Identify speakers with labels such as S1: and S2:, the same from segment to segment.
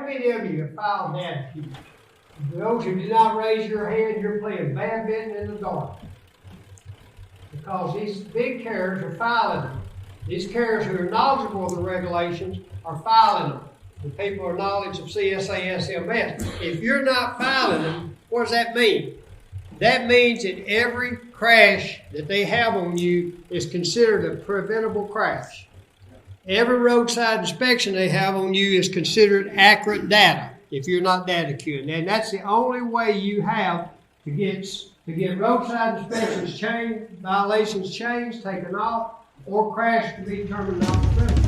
S1: many of you have filed DataQs? Those who did not raise your hand, you're playing badminton in the dark. Because these big carriers are filing them. These carriers who are knowledgeable of the regulations are filing them. The people are knowledge of CSA SMS. If you're not filing them, what does that mean? That means that every crash that they have on you is considered a preventable crash. Every roadside inspection they have on you is considered accurate data if you're not DataQing. And that's the only way you have to get roadside inspections changed, violations changed, taken off, or crash to be determined non-preventable.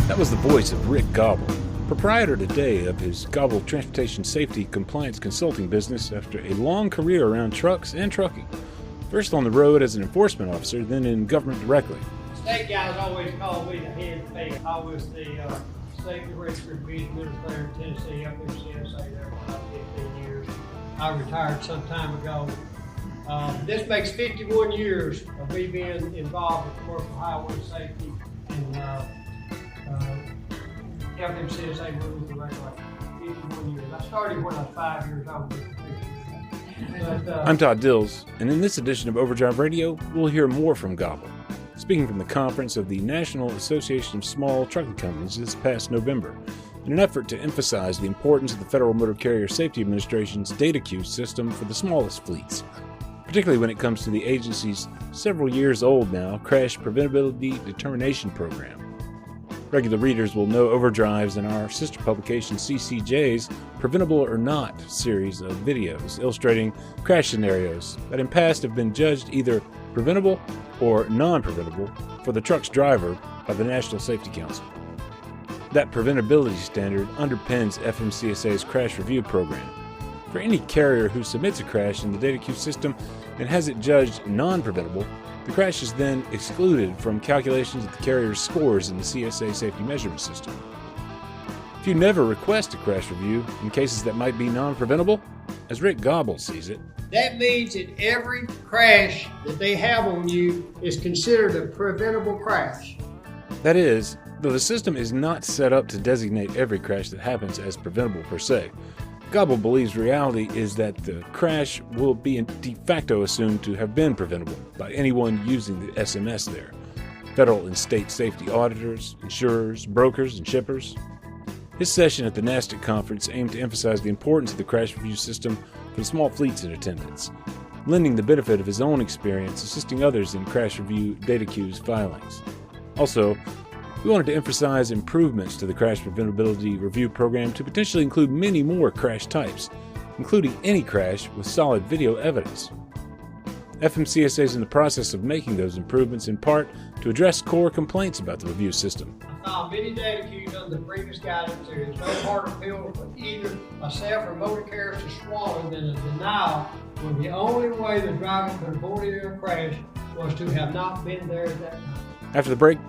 S2: That was the voice of Rick Gobbell, proprietor today of his Gobbell Transportation Safety Compliance Consulting business after a long career around trucks and trucking. First on the road as an enforcement officer, then in government directly.
S1: State guys always call me the head face. I was the safety register administrator in Tennessee, FMCSA there for about 15 years. I retired some time ago. This makes 51 years of me being involved with commercial highway safety and FMCSA rules and regulations. 51 years. I started when I was 5 years old.
S2: I'm Todd Dills, and in this edition of Overdrive Radio, we'll hear more from Gobbell, speaking from the conference of the National Association of Small Trucking Companies this past November, in an effort to emphasize the importance of the Federal Motor Carrier Safety Administration's DataQs system for the smallest fleets, particularly when it comes to the agency's several years old now Crash Preventability Determination Program. Regular readers will know Overdrive's and our sister publication CCJ's Preventable or Not series of videos illustrating crash scenarios that in past have been judged either preventable or non-preventable for the truck's driver by the National Safety Council. That preventability standard underpins FMCSA's crash review program. For any carrier who submits a crash in the DataQs system and has it judged non-preventable, the crash is then excluded from calculations of the carrier's scores in the CSA Safety Measurement System. If you never request a crash review in cases that might be non-preventable, as Rick Gobbell sees it,
S1: that means that every crash that they have on you is considered a preventable crash.
S2: That is, though the system is not set up to designate every crash that happens as preventable per se, Gobbell believes reality is that the crash will be de facto assumed to have been preventable by anyone using the SMS there. Federal and state safety auditors, insurers, brokers, and shippers. His session at the NASTC conference aimed to emphasize the importance of the crash review system for the small fleets in attendance, lending the benefit of his own experience assisting others in crash review DataQs filings. Also, we wanted to emphasize improvements to the Crash Preventability Review Program to potentially include many more crash types, including any crash with solid video evidence. FMCSA is in the process of making those improvements in part to address core complaints about the review system.
S1: I found many DataQs under the previous guidance. There is no harder pill for either myself or motor carriers to swallow than a denial when the only way the driver could avoid a crash was to have not been there at that time.
S2: After the break,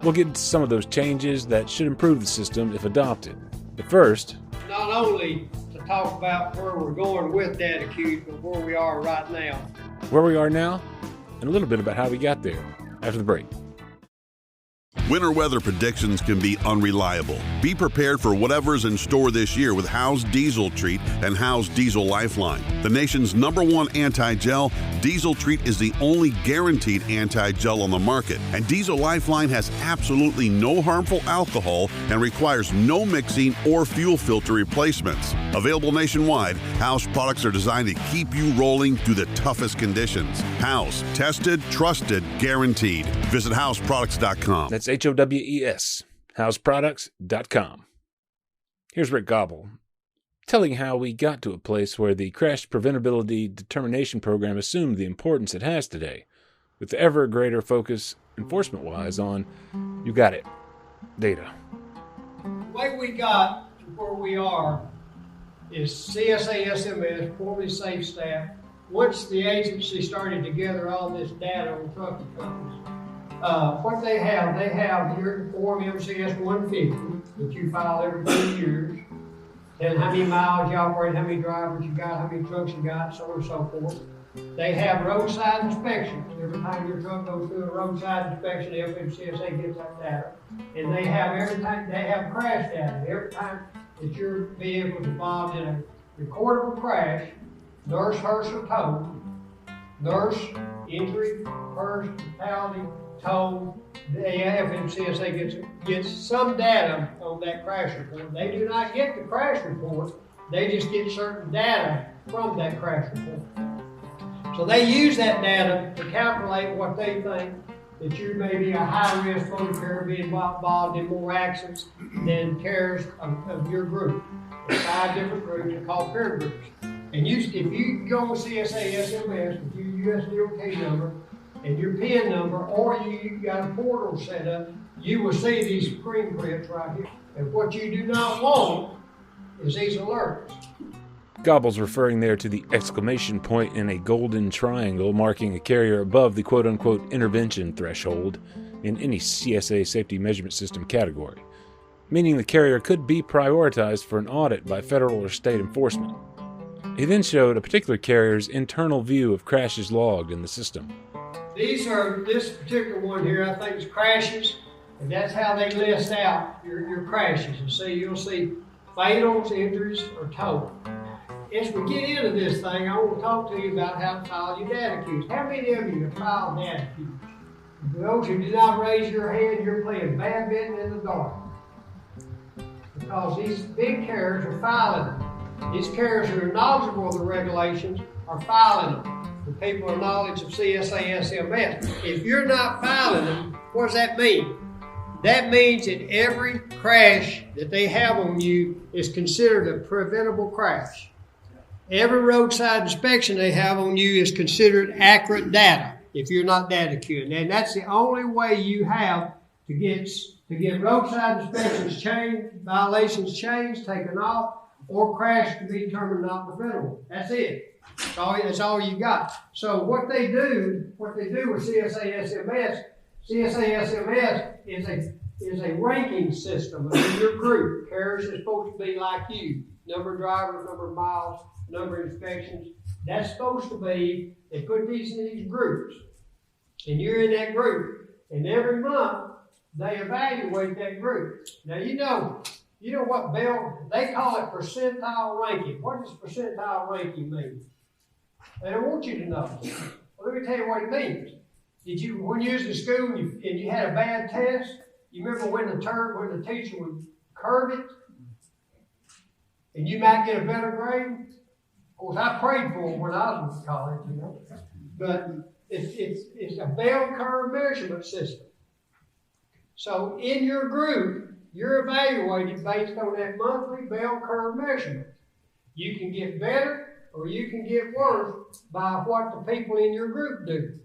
S2: we'll get into some of those changes that should improve the system if adopted. But first,
S1: not only to talk about where we're going with DataQs, but where we are right now.
S2: Where we are now, and a little bit about how we got there after the break.
S3: Winter weather predictions can be unreliable. Be prepared for whatever's in store this year with Howe's Diesel Treat and Howe's Diesel Lifeline. The nation's #1 anti-gel, Diesel Treat is the only guaranteed anti-gel on the market. And Diesel Lifeline has absolutely no harmful alcohol and requires no mixing or fuel filter replacements. Available nationwide, Howe's products are designed to keep you rolling through the toughest conditions. Howe's, tested, trusted, guaranteed. Visit Howe'sProducts.com.
S2: That's HOWES, Howe'sProducts.com. Here's Rick Gobbell, telling how we got to a place where the Crash Preventability Determination Program assumed the importance it has today, with the ever greater focus, enforcement-wise, on, you got it, data.
S1: The way we got to where we are is CSA SMS, formerly Safe Staff. Once the agency started to gather all this data on trucking companies, what they have your Form MCS 150 that you file every 2 years, and how many miles you operate, how many drivers you got, how many trucks you got, so on and so forth. They have roadside inspections. Every time your truck goes through a roadside inspection, the FMCSA gets that data. And they have crash data. Every time that your vehicle is involved in a recordable crash, nurse, hearse, or tow, nurse, injury, hearse, fatality, tow, the FMCSA gets some data on that crash report. They do not get the crash report. They just get certain data from that crash report. So they use that data to calculate what they think that you may be a high-risk motor carrier being involved in more accidents than carriers of your group. There's 5 different groups are called peer groups. And if you go with CSA SMS with your USDOT number and your PIN number, or you got a portal set up, you will see these screen prints right here. And what you do not want is these alerts.
S2: Gobbell's referring there to the exclamation point in a golden triangle marking a carrier above the quote-unquote intervention threshold in any CSA Safety Measurement System category, meaning the carrier could be prioritized for an audit by federal or state enforcement. He then showed a particular carrier's internal view of crashes logged in the system.
S1: This particular one here, I think, is crashes, and that's how they list out your crashes. And see, you'll see fatals, injuries, or total. As we get into this thing, I want to talk to you about how to file your DataQs. How many of you have filed DataQs? For those who did not raise your hand, you're playing badminton in the dark. Because these big carriers are filing them. These carriers who are knowledgeable of the regulations are filing them. The people with knowledge of CSA SMS. If you're not filing them, what does that mean? That means that every crash that they have on you is considered a preventable crash. Every roadside inspection they have on you is considered accurate data if you're not DataQing. And that's the only way you have to get roadside inspections changed, violations changed, taken off, or crash to be determined not preventable. That's it. That's all you got. So what they do with CSA SMS, is a ranking system of your group. Carriers is supposed to be like you. Number of drivers, number of miles, number of inspections. That's supposed to be, they put these in these groups. And you're in that group. And every month, they evaluate that group. Now, you know what, Bill? They call it percentile ranking. What does percentile ranking mean? They don't want you to know. Well, let me tell you what it means. When you was in school and you had a bad test, you remember when the teacher would curve it? And you might get a better grade? Of course, I prayed for them when I was in college, But it's a bell curve measurement system. So in your group, you're evaluated based on that monthly bell curve measurement. You can get better or you can get worse by what the people in your group do.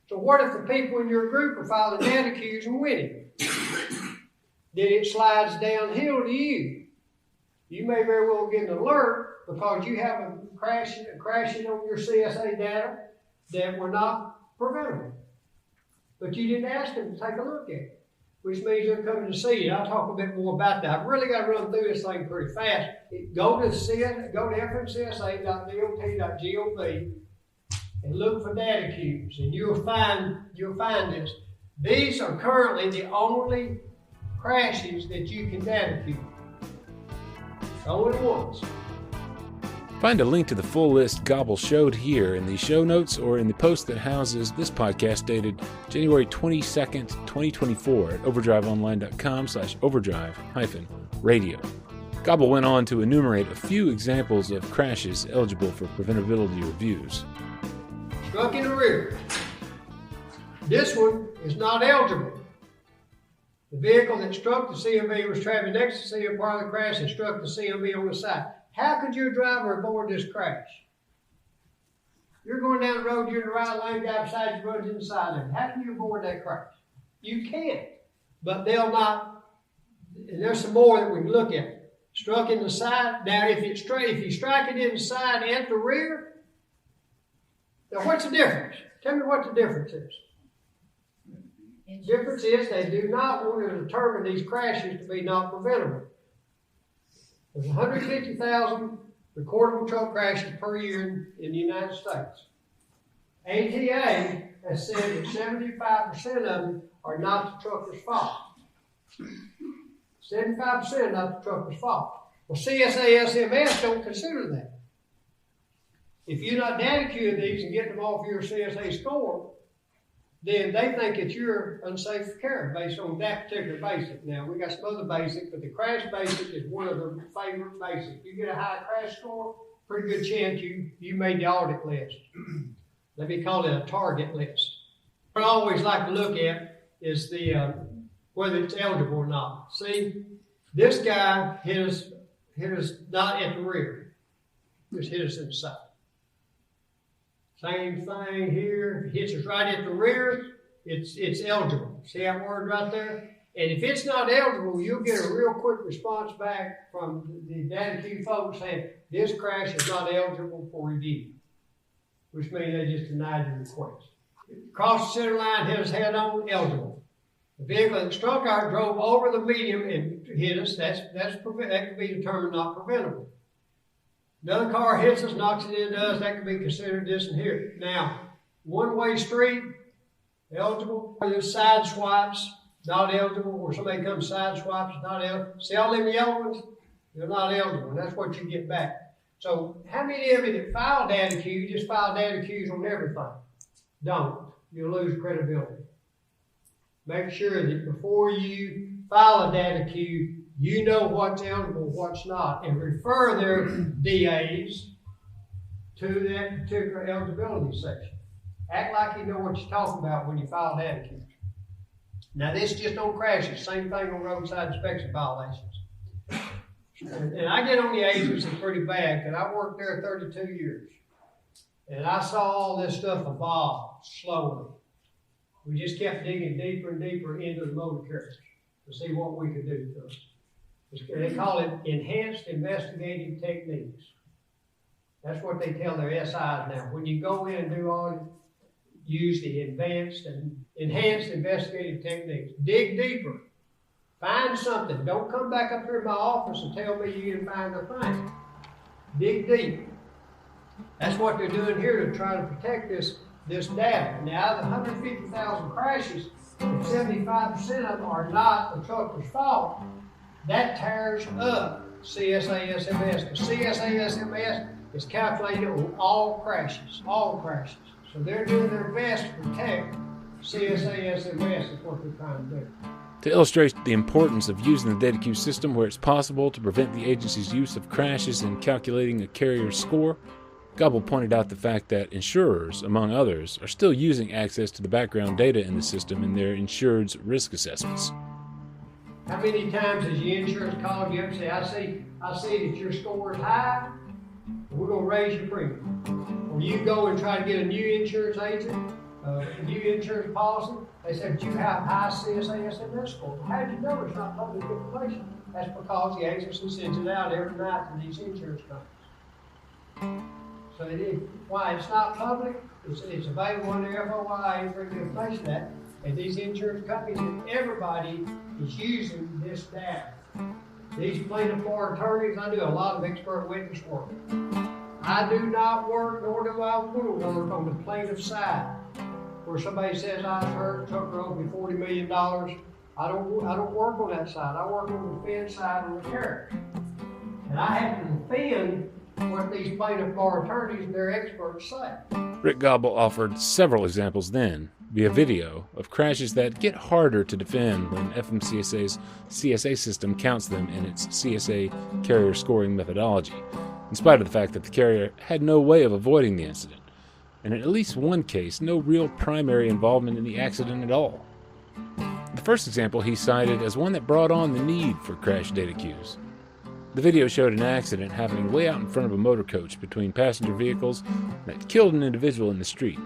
S1: So what if the people in your group are filing DataQs and winning? Then it slides downhill to you. You may very well get an alert because you have a crashing on your CSA data that were not preventable. But you didn't ask them to take a look at it, which means they're coming to see you. I'll talk a bit more about that. I've really got to run through this thing pretty fast. Go to fmcsa.dot.gov and look for DataQs, and you'll find this. These are currently the only crashes that you can DataQ. Only ones.
S2: Find a link to the full list Gobbell showed here in the show notes or in the post that houses this podcast dated January 22nd, 2024 at overdriveonline.com/overdrive-radio. Gobbell went on to enumerate a few examples of crashes eligible for preventability reviews.
S1: Struck in the rear. This one is not eligible. The vehicle that struck the CMV was traveling next to the CMV part of the crash and struck the CMV on the side. How could your driver avoid this crash? You're going down the road, you're in the right lane, guy beside you runs inside of it. How can you avoid that crash? You can't. But they'll not, and there's some more that we can look at. Struck in the side. Now, if you strike it in the side and the rear, now what's the difference? Tell me what the difference is. The difference is they do not want to determine these crashes to be not preventable. There's 150,000 recordable truck crashes per year in the United States. ATA has said that 75% of them are not the trucker's fault. 75% not the trucker's fault. Well, CSA SMS don't consider that. If you're not DataQing these and getting them off your CSA score, then they think that you're unsafe for carrying based on that particular basic. Now, we got some other basic, but the crash basic is one of the favorite basics. You get a high crash score, pretty good chance you made the audit list. Let me call it a target list. What I always like to look at is the whether it's eligible or not. See, this guy hit us not at the rear, just hit us in the side. Same thing here. If it hits us right at the rear, it's eligible. See that word right there? And if it's not eligible, you'll get a real quick response back from the DataQ folks saying this crash is not eligible for review, which means they just denied your request. Cross the center line, hit us head on, eligible. The vehicle that struck our drove over the median and hit us, that can be determined not preventable. Another car hits us, knocks it into us, that can be considered this and here. Now, one-way street, eligible. There's side swipes, not eligible. Where somebody comes side swipes, not eligible. See all them yellow ones? They're not eligible, and that's what you get back. So how many of you that file DataQ just file DataQs on everything? Don't. You'll lose credibility. Make sure that before you file a DataQ, you know what's eligible, what's not, and refer their DAs to that particular eligibility section. Act like you know what you're talking about when you file DataQs. Now, this just on crashes. Same thing on roadside inspection violations. And I get on the agency pretty bad because I worked there 32 years. And I saw all this stuff evolve slowly. We just kept digging deeper and deeper into the motor carriers to see what we could do to them. They call it enhanced investigative techniques. That's what they tell their SIs now. When you go in and do audit, use the advanced and enhanced investigative techniques. Dig deeper. Find something. Don't come back up here in my office and tell me you didn't find a thing. Dig deep. That's what they're doing here to try to protect this data. Now, out of the 150,000 crashes, if 75% of them are not the trucker's fault, that tears up CSA SMS. The CSA SMS is calculated on all crashes. So they're doing their best to protect CSA SMS is what they're trying to do.
S2: To illustrate the importance of using the DataQ system where it's possible to prevent the agency's use of crashes in calculating a carrier's score, Gobbell pointed out the fact that insurers, among others, are still using access to the background data in the system in their insured's risk assessments.
S1: How many times has your insurance called you up and say, I see that your score is high, we're going to raise your premium. Or you go and try to get a new insurance agent, a new insurance policy, they said you have high CSA SMS score. How do you know it's not public information? That's because the agency sends it out every night to these insurance companies. So why it's not public, it's available on the FOI, Freedom of Information Act, and these insurance companies and everybody is using this data. These plaintiff bar attorneys, I do a lot of expert witness work. I do not work, nor do I want to work on the plaintiff side, where somebody says I was hurt, took over me $40 million. I don't work on that side. I work on the defense side of the carrier. And I have to defend what these plaintiff bar attorneys and their experts say.
S2: Rick Gobbell offered several examples then, via video, of crashes that get harder to defend when FMCSA's CSA system counts them in its CSA carrier scoring methodology, in spite of the fact that the carrier had no way of avoiding the incident, and in at least one case, no real primary involvement in the accident at all. The first example he cited as one that brought on the need for crash DataQs. The video showed an accident happening way out in front of a motor coach between passenger vehicles that killed an individual in the street.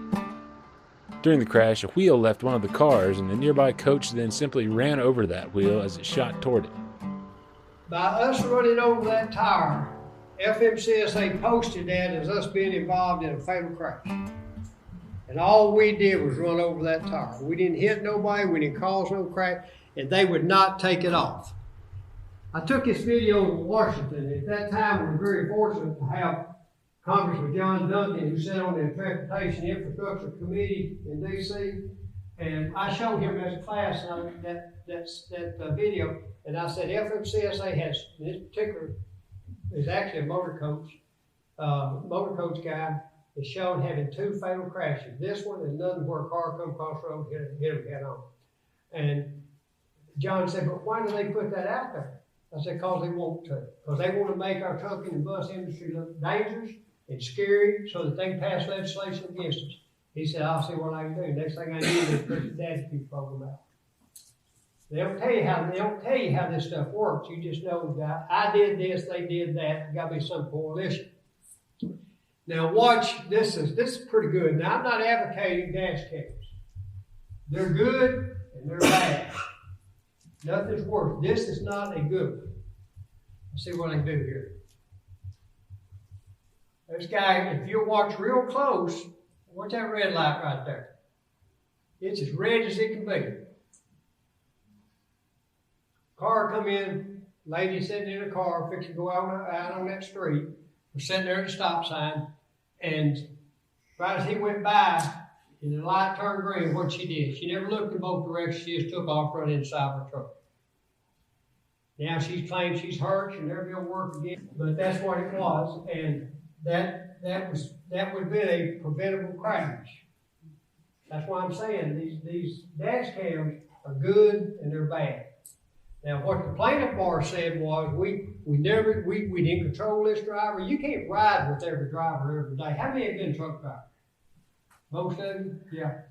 S2: During the crash, a wheel left one of the cars, and the nearby coach then simply ran over that wheel as it shot toward it.
S1: By us running over that tire, FMCSA posted that as us being involved in a fatal crash. And all we did was run over that tire. We didn't hit nobody, we didn't cause no crash, and they would not take it off. I took this video to Washington. At that time, we were very fortunate to have Congressman John Duncan, who sat on the Transportation Infrastructure Committee in D.C., and I showed him as a class that video, and I said FMCSA has, this particular is actually a motor coach guy, is shown having 2 fatal crashes. This one and another where a car come across the road, hit him head on. And John said, but why do they put that out there? I said, because they want to. Because they want to make our trucking and bus industry look dangerous and scary so that they can pass legislation against us. He said, I'll see what I can do. Next thing I knew, they put the DataQs program out. They don't tell you how this stuff works. You just know that I did this, they did that. There got to be some coalition. Now watch, this is pretty good. Now I'm not advocating dash cams. They're good and they're bad. Nothing's worse. This is not a good one. Let's see what I can do here. This guy, if you watch real close, watch that red light right there. It's as red as it can be. Car come in, lady sitting in a car, fixing to go out on that street. We're sitting there at the stop sign, and right as he went by, and the light turned green, what she did, she never looked in both directions, she just took off running inside her truck. Now she's claimed she's hurt, she'll never be able to work again, but that's what it was, and that would have been a preventable crash. That's why I'm saying these dash cams are good and they're bad. Now, what the plaintiff bar said was, we didn't control this driver. You can't ride with every driver every day. How many have been truck drivers? Most of them? Yeah.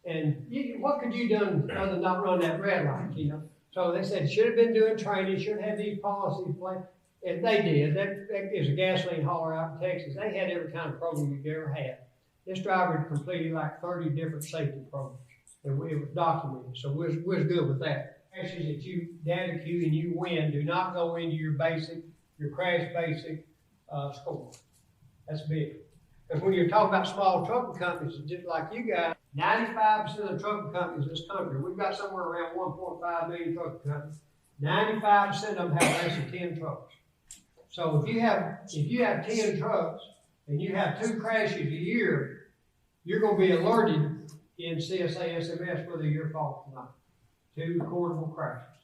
S1: And what could you done other than not run that red light, you know? So they said, should have been doing training, should have had these policies in place. And they did. That is a gasoline hauler out in Texas. They had every kind of program you've ever had. This driver completed like 30 different safety programs. And it was documented. So we're good with that. Crashes that you DataQ and you win do not go into your crash basic score. That's big. Because when you're talking about small trucking companies, just like you guys, 95% of the trucking companies in this country, we've got somewhere around 1.5 million trucking companies. 95% of them have less than 10 trucks. So if you have 10 trucks and you have 2 crashes a year, you're going to be alerted in CSA SMS whether you're fault or not. 2 recordable crashes.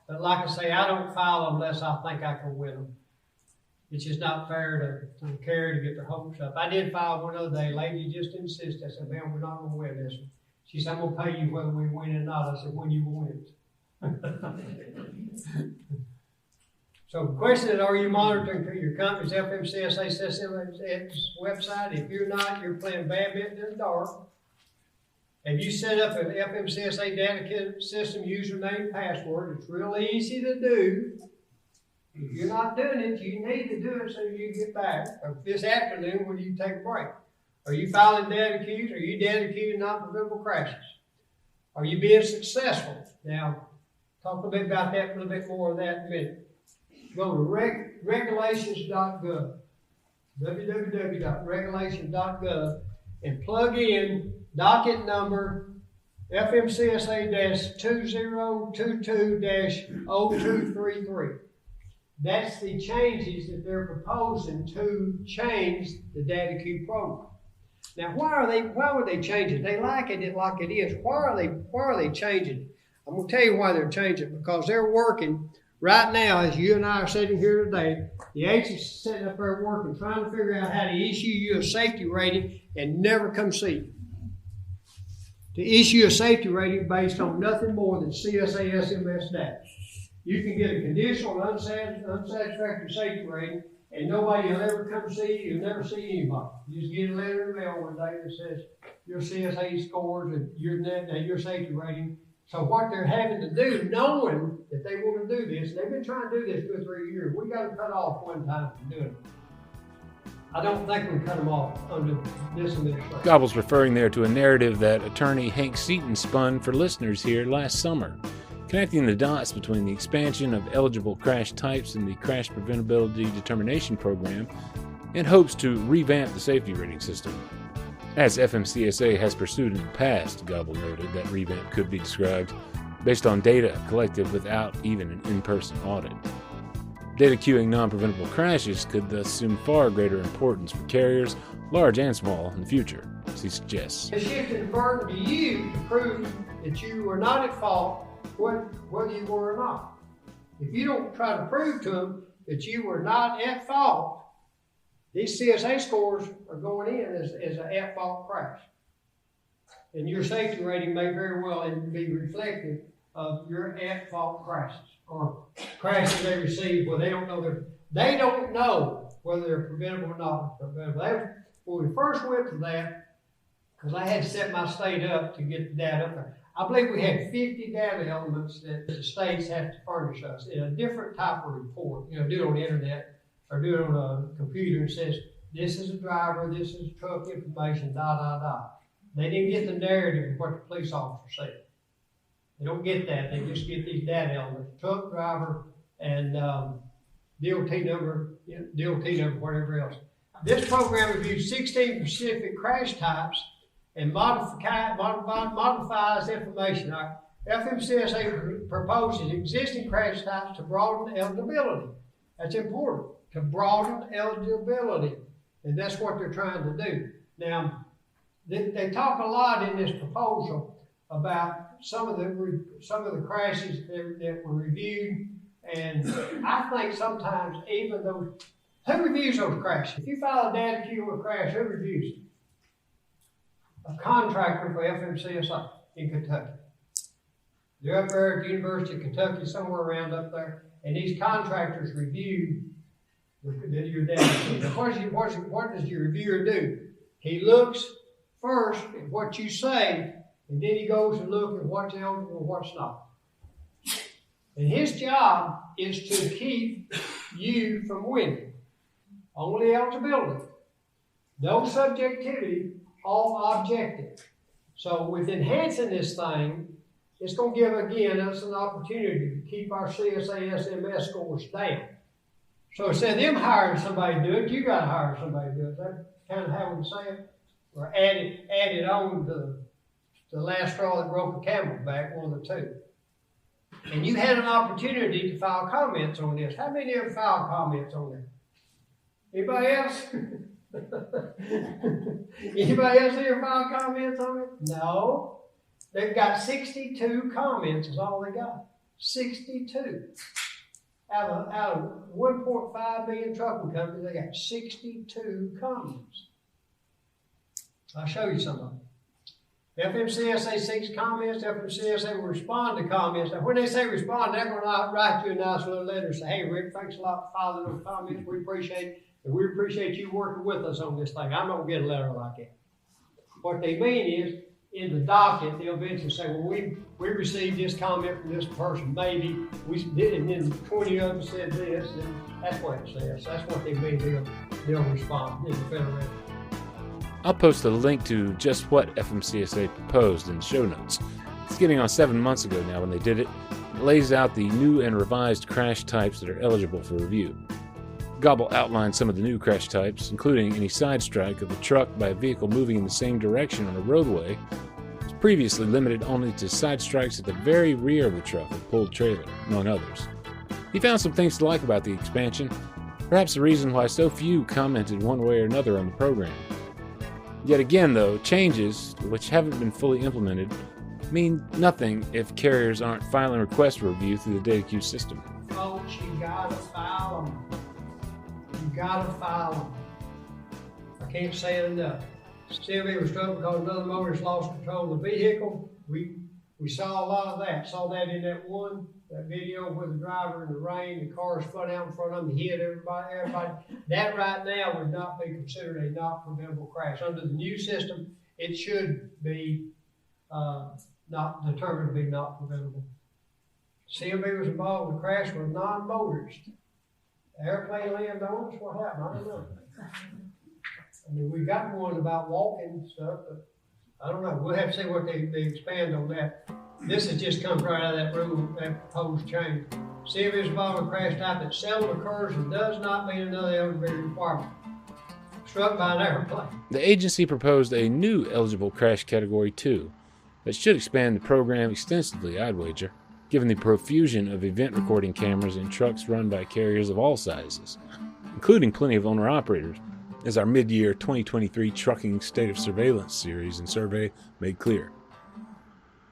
S1: But like I say, I don't file them unless I think I can win them. It's just not fair to carry to get their hopes up. I did file one other day. A lady just insisted. I said, man, we're not going to win this one. She said, I'm going to pay you whether we win or not. I said, when you win it. So the question is, are you monitoring through your company's FMCSA system website? If you're not, you're playing badminton in the dark. Have you set up an FMCSA data system username and password? It's real easy to do. If you're not doing it, you need to do it so you get back. Or this afternoon when you take a break. Are you filing DataQs? Are you DataQing nonpreventable crashes? Are you being successful? Now, talk a bit about that, a little bit more of that in a minute. Go to regulations.gov, www.regulations.gov, and plug in docket number FMCSA-2022-0233. That's the changes that they're proposing to change the DataQ program. Now, why would they change it? They like it like it is. Why are they changing it? I'm going to tell you why they're changing it, because they're working right now, as you and I are sitting here today. The agency is sitting up there working, trying to figure out how to issue you a safety rating and never come see you. To issue a safety rating based on nothing more than CSA SMS data. You can get a conditional unsatisfactory safety rating, and nobody will ever come see you. You'll never see anybody. You just get a letter in the mail one day that says your CSA scores and your safety rating. So what they're having to do, knowing that they want to do this, they've been trying to do this 2 or 3 years. We got to cut off one time from doing it. I don't think we can cut them off under this administration.
S2: Gobbell's referring there to a narrative that attorney Hank Seaton spun for listeners here last summer, connecting the dots between the expansion of eligible crash types in the Crash Preventability Determination Program and hopes to revamp the safety rating system. As FMCSA has pursued in the past, Gobbell noted that revamp could be described based on data collected without even an in-person audit. Data queuing non-preventable crashes could thus assume far greater importance for carriers, large and small, in the future, as he suggests.
S1: It's shifting the burden to you to prove that you were not at fault, whether you were or not. If you don't try to prove to them that you were not at fault, these CSA scores are going in as an at-fault crash. And your safety rating may very well be reflective of your at-fault crashes or crashes they receive where they don't know whether they're preventable or not preventable. When we first went to that, because I had to set my state up to get the data up there, I believe we had 50 data elements that the states have to furnish us in a different type of report. Do it on the internet or do it on a computer and says, this is a driver, this is truck information, They didn't get the narrative of what the police officer said. They don't get that. They just get these data elements, truck driver and DOT number, whatever else. This program reviews 16 specific crash types and modifies information. Our FMCSA proposes existing crash types to broaden eligibility. That's important, to broaden eligibility. And that's what they're trying to do. Now, they talk a lot in this proposal about some of the crashes that were reviewed, and I think sometimes even those, who reviews those crashes? If you file a DataQ on a crash, who reviews it? A contractor for FMCSA in Kentucky. They're up there at the University of Kentucky, somewhere around up there, and these contractors review your DataQ. What does your reviewer do? He looks first at what you say, and then he goes and looks at what's eligible and what's not. And his job is to keep you from winning. Only eligibility. No subjectivity, all objective. So with enhancing this thing, it's going to give, again, us an opportunity to keep our CSA SMS scores down. So instead of them hiring somebody to do it, you got to hire somebody to do it. Is that kind of how we say it? Or add it on to the last straw that broke the camel's back, one of the two. And you had an opportunity to file comments on this. How many of them filed comments on this? Anybody else? Anybody else here file comments on it? No. They've got 62 comments is all they got. 62. Out of 1.5 million trucking companies, they got 62 comments. I'll show you some of them. FMCSA seeks comments. FMCSA will respond to comments. Now, when they say respond, they're going to write you a nice little letter and say, hey, Rick, thanks a lot for filing those comments. We appreciate you working with us on this thing. I'm not going to get a letter like that. What they mean is, in the docket, they'll eventually say, well, we received this comment from this person, maybe. We did it, and then 20 of them said this, and that's what it says. So that's what they mean. They'll respond in the federal record.
S2: I'll post a link to just what FMCSA proposed in the show notes. It's getting on 7 months ago now when they did it. It lays out the new and revised crash types that are eligible for review. Gobbell outlined some of the new crash types, including any side strike of a truck by a vehicle moving in the same direction on a roadway. It was previously limited only to side strikes at the very rear of the truck with pulled trailer, among others. He found some things to like about the expansion, perhaps the reason why so few commented one way or another on the program. Yet again, though, changes, which haven't been fully implemented, mean nothing if carriers aren't filing requests for review through the DataQs system.
S1: Folks, you gotta file them. You gotta file them. I can't say it enough. Sylvia was struck because another motorist lost control of the vehicle. We saw a lot of that. Saw that in that video where the driver in the rain, the car spun out in front of him, hit everybody. That right now would not be considered a not preventable crash. Under the new system, it should be not determined to be not preventable. CMB was involved in the crash with a non-motorist. The airplane landed on us. What happened? I don't know. I mean, we got one about walking and stuff, but I don't know. We'll have to see what they expand on that. This has just come right out of that rule, that proposed change. CMB is involved in a crash type that seldom occurs and does not meet another eligibility requirement. Struck by an airplane.
S2: The agency proposed a new eligible crash category 2 that should expand the program extensively, I'd wager. given the profusion of event recording cameras in trucks run by carriers of all sizes, including plenty of owner-operators, as our mid-year 2023 Trucking State of Surveillance series and survey made clear.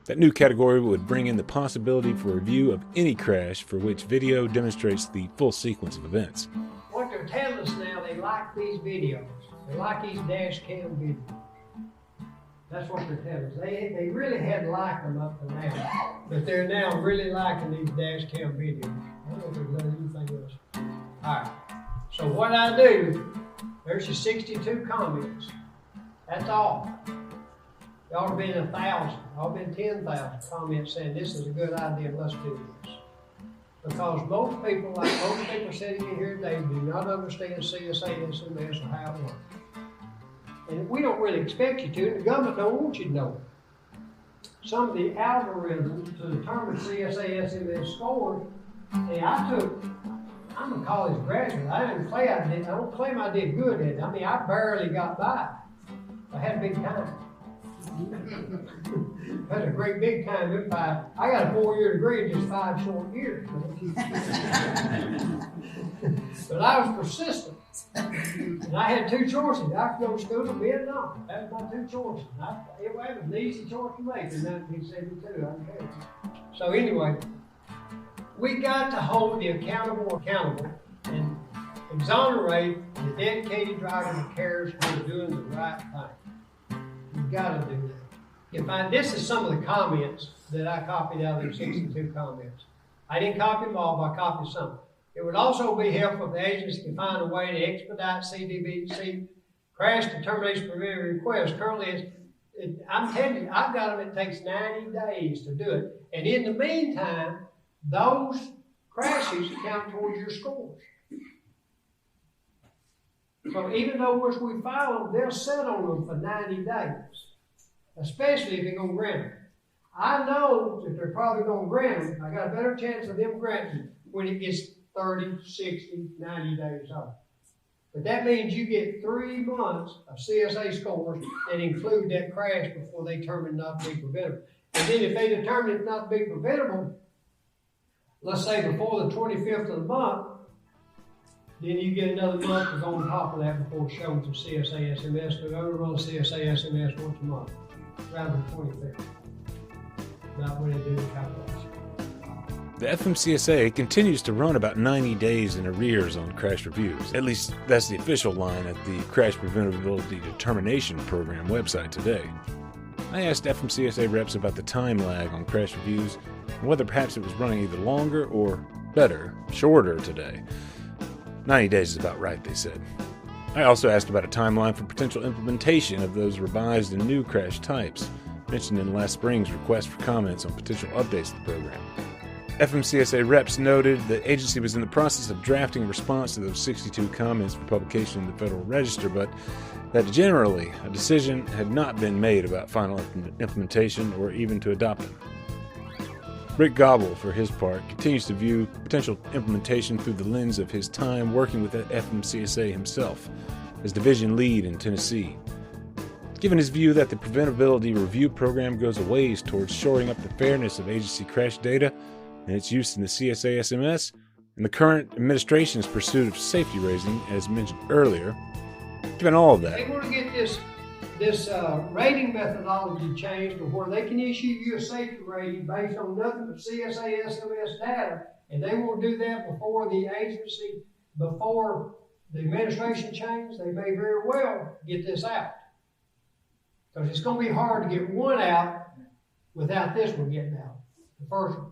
S2: That new category would bring in the possibility for review of any crash for which video demonstrates the full sequence of events.
S1: What they're telling us now, they like these videos. They like these dash cam videos. That's what they're telling us. They really hadn't liked them up to now, but they're now really liking these dash cam videos. I don't know if there's anything else. All right. So what I do, there's your 62 comments. That's all. There ought to be 1,000. There ought to be 10,000 comments saying this is a good idea, let's do this. Because most people, like most people sitting in here today, do not understand CSA SMS or how it works. And we don't really expect you to, and the government don't want you to know it. Some of the algorithms to determine CSA SMS scores, I'm a college graduate. I don't claim I did good at it. I mean, I barely got by. I had a big time. Had a great big time in 5. I got a 4-year degree in just 5 short years. But I was persistent. And I had 2 choices. I could go to school or Vietnam. That was my 2 choices. It was an easy choice to make in 1972. I don't care. So anyway, we got to hold the accountable and exonerate the dedicated driver and carriers who are doing the right thing. You've got to do that. This is some of the comments that I copied out of the 62 comments. I didn't copy them all, but I copied some. It would also be helpful if the agency can find a way to expedite CDBC crash determination preventive requests. Currently, I'm telling you, I've got them, it takes 90 days to do it. And in the meantime, those crashes count towards your scores. So even though once we file them, they'll sit on them for 90 days, especially if they're going to grant them. I know that they're probably going to grant them. I got a better chance of them granting when it gets 30, 60, 90 days old. But that means you get 3 months of CSA scores that include that crash before they determine not to be preventable. And then if they determine it not to be preventable, let's say before the 25th of the month, then you get another month to go on top of that before it shows the CSA SMS. So we run CSA SMS once a month, around the 25th. Not when they do the calculation.
S2: The FMCSA continues to run about 90 days in arrears on crash reviews. At least that's the official line at the Crash Preventability Determination Program website today. I asked FMCSA reps about the time lag on crash reviews and whether perhaps it was running either longer or better, shorter today. 90 days is about right, they said. I also asked about a timeline for potential implementation of those revised and new crash types, mentioned in last spring's request for comments on potential updates to the program. FMCSA reps noted the agency was in the process of drafting a response to those 62 comments for publication in the Federal Register, but that generally a decision had not been made about final implementation or even to adopt them. Rick Gobbell, for his part, continues to view potential implementation through the lens of his time working with the FMCSA himself as division lead in Tennessee. Given his view that the Preventability Review Program goes a ways towards shoring up the fairness of agency crash data and its use in the CSA SMS, and the current administration's pursuit of safety raising, as mentioned earlier, given all of that,
S1: they want to get this rating methodology changed to where they can issue you a safety rating based on nothing but CSA SMS data, and they will do that before the agency, before the administration change. They may very well get this out, because it's going to be hard to get one out without this one getting out. The first one.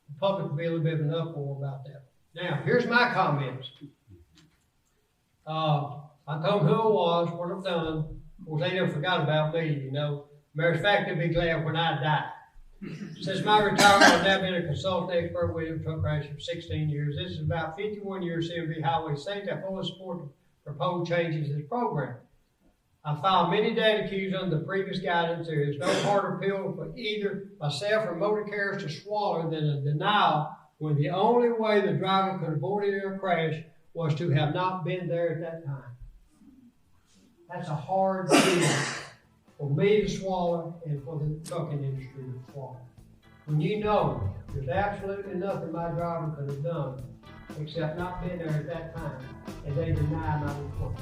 S1: The public will be a little bit of an uproar about that. Now, here's my comments. I told them who I was, what I've done. Of course, they never forgot about me, you know. Matter of fact, they'll be glad when I die. Since my retirement, I've now been a consultant expert with truck crashing for 16 years. This is about 51 years CMV highway safety. I fully support the proposed changes to this program. I filed many DataQs under the previous guidance. There is no harder pill for either myself or motor carriers to swallow than a denial when the only way the driver could avoid a crash was to have not been there at that time. That's a hard pill for me to swallow and for the trucking industry to swallow. when you know there's absolutely nothing my driver could have done except not being there at that time, and they deny my request.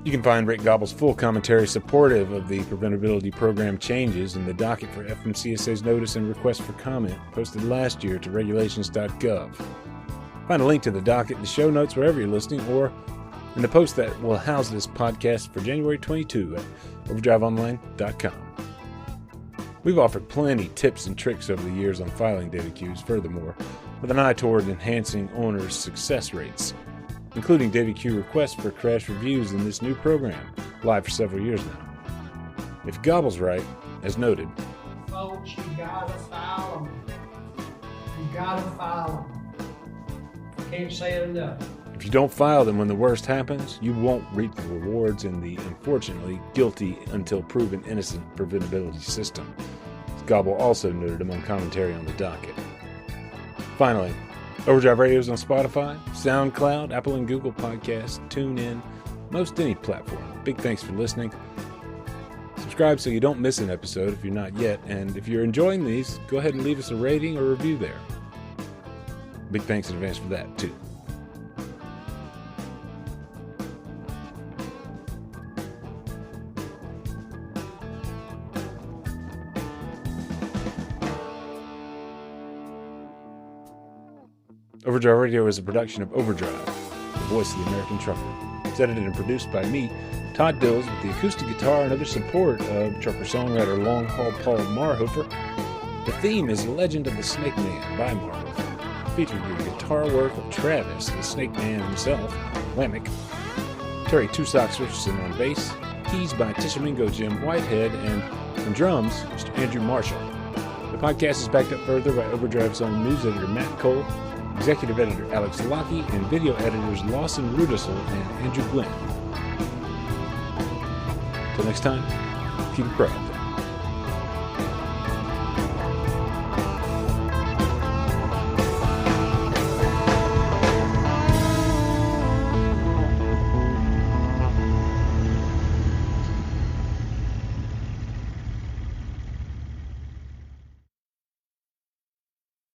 S2: You can find Rick Gobbell's full commentary supportive of the preventability program changes in the docket for FMCSA's notice and request for comment posted last year to regulations.gov. Find a link to the docket in the show notes wherever you're listening, or in the post that will house this podcast for January 22 at overdriveonline.com. We've offered plenty tips and tricks over the years on filing DataQs, furthermore, with an eye toward enhancing owners' success rates, including DataQ requests for crash reviews in this new program, live for several years now. If Gobbell's right, as noted,
S1: folks, you gotta file them. You gotta file them. Can't say it enough.
S2: If you don't file them when the worst happens, you won't reap the rewards in the, unfortunately, guilty until proven innocent preventability system, as Gobbell also noted among commentary on the docket. Finally, Overdrive Radio is on Spotify, SoundCloud, Apple and Google Podcasts, TuneIn, most any platform. Big thanks for listening. Subscribe so you don't miss an episode if you're not yet, and if you're enjoying these, go ahead and leave us a rating or review there. Big thanks in advance for that, too. Overdrive Radio is a production of Overdrive, the voice of the American trucker. It's edited and produced by me, Todd Dills, with the acoustic guitar and other support of trucker-songwriter Long Haul Paul Marhofer. The theme is Legend of the Snake Man by Marhofer, featuring the guitar work of Travis, the Snake Man himself, Lamech. Terry Two Socks Richardson on bass, keys by Tishomingo Jim Whitehead, and on drums, Mr. Andrew Marshall. The podcast is backed up further by Overdrive's own news editor Matt Cole, executive editor Alex Lockey, and video editors Lawson Rudisell and Andrew Glenn. Until next time, keep it proud.